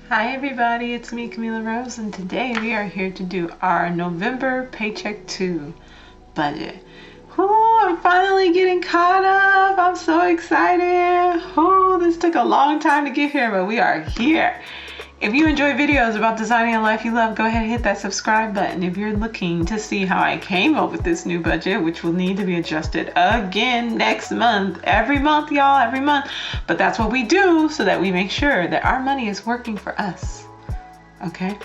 Hi everybody, it's me, Mila Rose, and today we are here to do our November Paycheck 2 budget. Oh, I'm finally getting caught up. I'm so excited. Oh, this took a long time to get here, but we are here. If you enjoy videos about designing a life you love, go ahead and hit that subscribe button. If you're looking to see how I came up with this new budget, which will need to be adjusted again next month, every month, y'all, every month. But that's what we do so that we make sure that our money is working for us. Okay?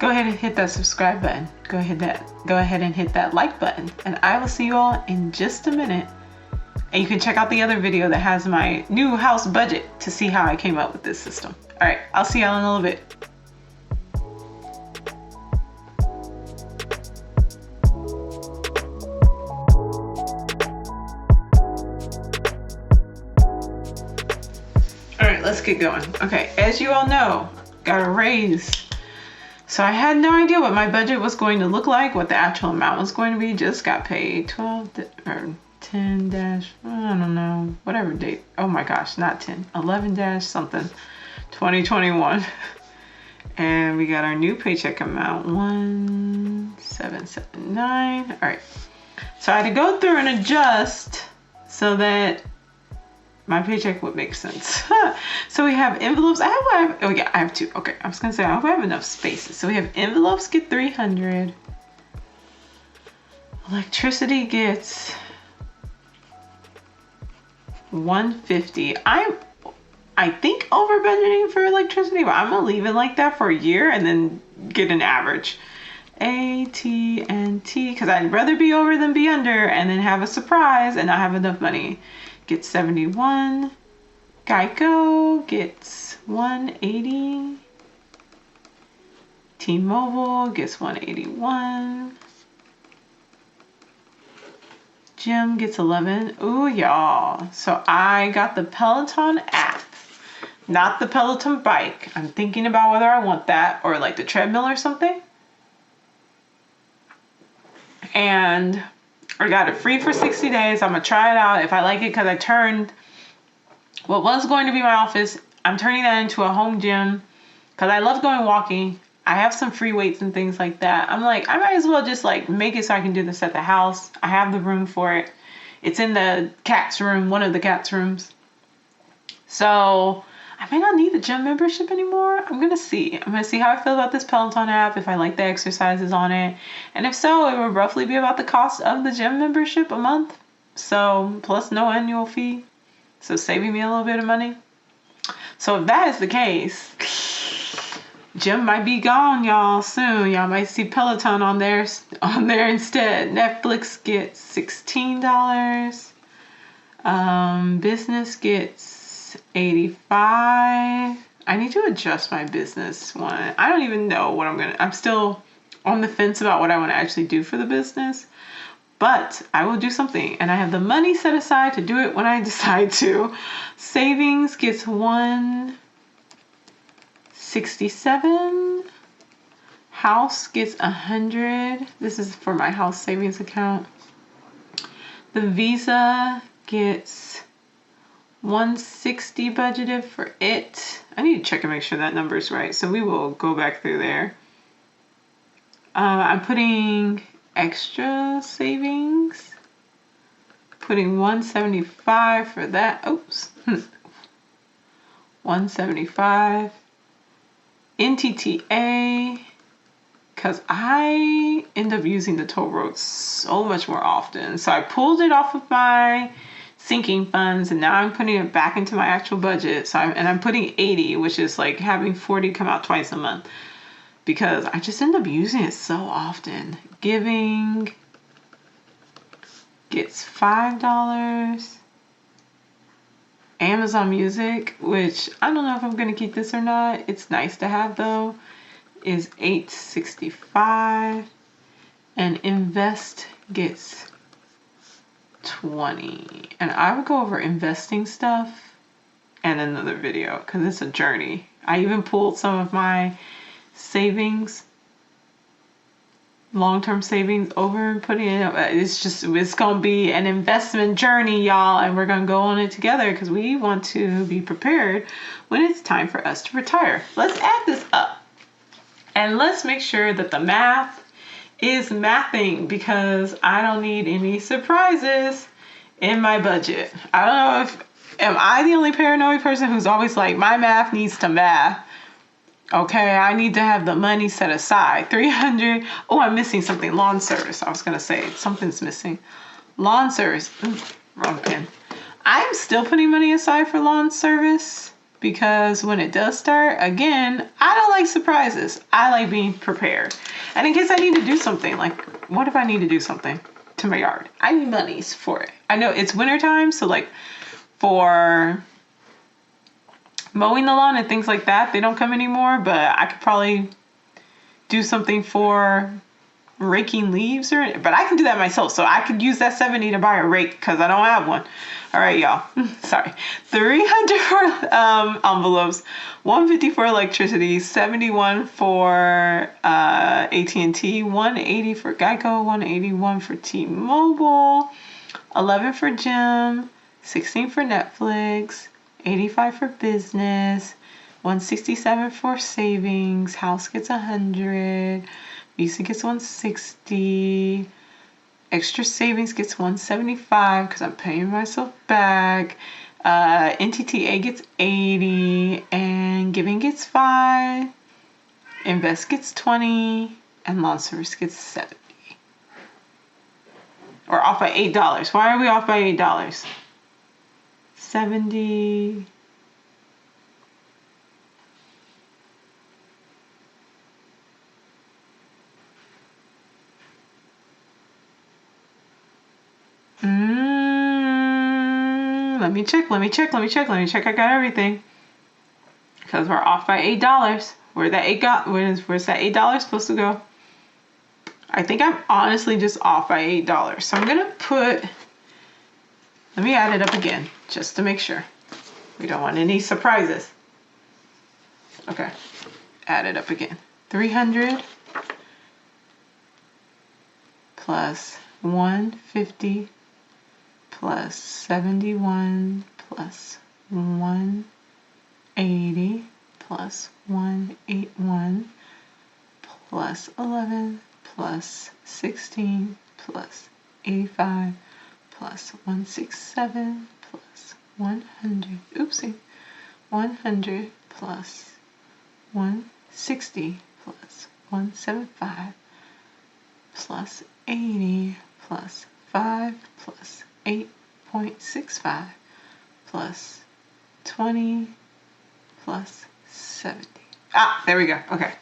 Go ahead and hit that subscribe button. Go ahead and hit that like button. And I will see you all in just a minute. And you can check out the other video that has my new house budget to see how I came up with this system. All right, I'll see y'all in a little bit. All right, let's get going. Okay, as you all know, got a raise. So I had no idea what my budget was going to look like, what the actual amount was going to be. Just got paid 12 or 10 dash, I don't know, whatever date. Oh my gosh, not 10, 11 dash something, 2021. And we got our new paycheck amount, 1779. All right, so I had to go through and adjust so that my paycheck would make sense. So we have envelopes. I have two. Okay, I was gonna say I hope I have enough spaces. So we have envelopes get 300. Electricity gets 150. I think over budgeting for electricity, but I'm gonna leave it like that for a year and then get an average. AT&T, because I'd rather be over than be under and then have a surprise and not have enough money. Gets 71. Geico gets 180. T-Mobile gets 181. Gym gets 11. Ooh, y'all. So I got the Peloton app, not the Peloton bike. I'm thinking about whether I want that or like the treadmill or something. And I got it free for 60 days. I'm gonna try it out. If I like it, because I turned what was going to be my office, I'm turning that into a home gym because I love going walking. I have some free weights and things like that. I'm like, I might as well just like make it so I can do this at the house. I have the room for it. It's in the cat's room, one of the cat's rooms. So I may not need the gym membership anymore. I'm gonna see how I feel about this Peloton app, if I like the exercises on it. And if so, it would roughly be about the cost of the gym membership a month. So plus no annual fee. So saving me a little bit of money. So if that is the case, gym might be gone, y'all, soon. Y'all might see Peloton on there instead. Netflix gets $16. Business gets 85. I need to adjust my business one. I don't even know what I'm still on the fence about what I want to actually do for the business. But I will do something, and I have the money set aside to do it when I decide to. Savings gets 167. House gets 100. This is for my house savings account. The Visa gets 160 budgeted for it. I need to check and make sure that number is right, so we will go back through there. I'm putting extra savings, putting 175 for that. Oops. 175. NTTA, because I end up using the toll road so much more often. So I pulled it off of my sinking funds, and now I'm putting it back into my actual budget. So I'm putting 80, which is like having 40 come out twice a month, because I just end up using it so often. Giving gets $5. Amazon Music, which I don't know if I'm gonna keep this or not. It's nice to have though, is $8.65. And Invest gets 20. And I would go over investing stuff in another video because it's a journey. I even pulled some of my savings long-term savings over and putting it, it's gonna be an investment journey, y'all, and we're gonna go on it together because we want to be prepared when it's time for us to retire. Let's add this up and let's make sure that the math is mathing, because I don't need any surprises in my budget. I don't know if, am I the only paranoid person who's always like, my math needs to math? Okay, I need to have the money set aside. 300. Oh, I'm missing something. Lawn service. I was going to say something's missing. Lawn service. Ooh, wrong pen. I'm still putting money aside for lawn service because when it does start, again, I don't like surprises. I like being prepared. And in case I need to do something, like what if I need to do something to my yard? I need monies for it. I know it's winter time, so like for mowing the lawn and things like that, they don't come anymore, but I could probably do something for raking leaves, but I can do that myself, so I could use that 70 to buy a rake because I don't have one. All right, y'all. Sorry. 300 for envelopes, 150 for electricity, 71 for AT&T, 180 for Geico, 181 for T-Mobile, 11 for gym, 16 for Netflix, 85 for business, 167 for savings, house gets 100, Visa gets 160, extra savings gets 175 because I'm paying myself back, NTTA gets 80, and giving gets 5, invest gets 20, and lawn service gets 70. Or off by $8. Why are we off by $8? 70. Let me check. I got everything. Because we're off by $8. Where's that $8 supposed to go? I think I'm honestly just off by $8. So I'm gonna let me add it up again, just to make sure. We don't want any surprises. Okay, add it up again. 300 plus 150 plus 71 plus 180 plus 181 plus 11 plus 16 plus 85 plus 167 plus 100, 100 plus 160 plus 175 plus 80 plus 5 plus 8.65 plus 20 plus 70. There we go. Okay.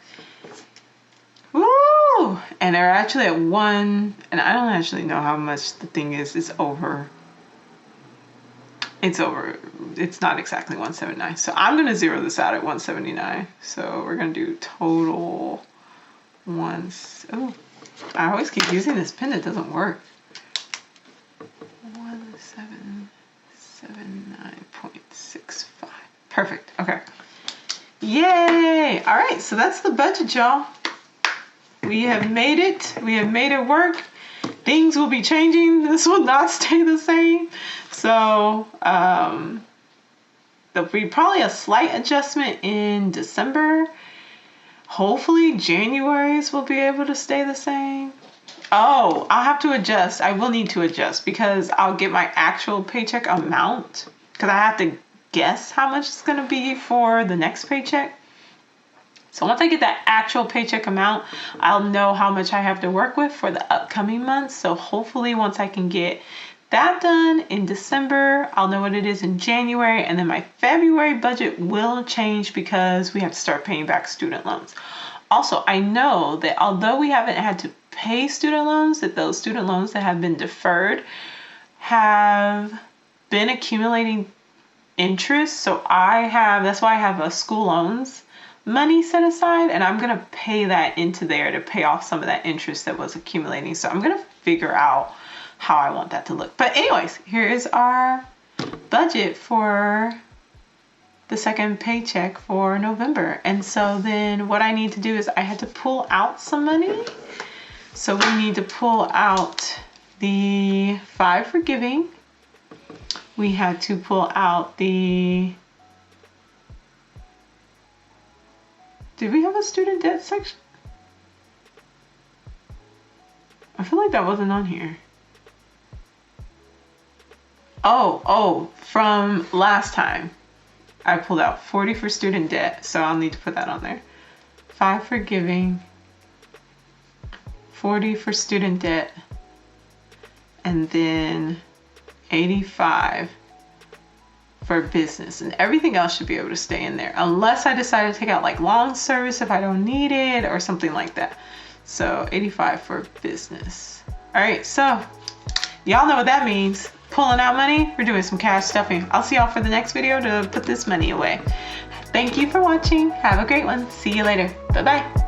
Woo! And they're actually at 1, and I don't actually know how much the thing is. It's over. It's not exactly 179. So I'm going to zero this out at 179. So we're going to do total I always keep using this pen. It doesn't work. 1779.65. Perfect. Okay. Yay! All right. So that's the budget, y'all. We have made it. We have made it work. Things will be changing. This will not stay the same. So there'll be probably a slight adjustment in December. Hopefully January's will be able to stay the same. Oh, I'll have to adjust. I will need to adjust because I'll get my actual paycheck amount because I have to guess how much it's going to be for the next paycheck. So once I get that actual paycheck amount, I'll know how much I have to work with for the upcoming months. So hopefully once I can get that done in December, I'll know what it is in January, and then my February budget will change because we have to start paying back student loans. Also, I know that although we haven't had to pay student loans, that those student loans that have been deferred have been accumulating interest. So that's why I have a school loans money set aside, and I'm going to pay that into there to pay off some of that interest that was accumulating. So I'm going to figure out how I want that to look. But anyways, here is our budget for the second paycheck for November. And so then what I need to do is I had to pull out some money So we need to pull out the 5 for giving. We had to pull out the, did we have a student debt section? I feel like that wasn't on here. Oh, from last time. I pulled out 40 for student debt, so I'll need to put that on there. 5 for giving, 40 for student debt, and then 85 for business, and everything else should be able to stay in there unless I decide to take out like long service if I don't need it or something like that. So 85 for business. All right, so y'all know what that means. Pulling out money, we're doing some cash stuffing. I'll see y'all for the next video to put this money away. Thank you for watching. Have a great one. See you later. Bye-bye.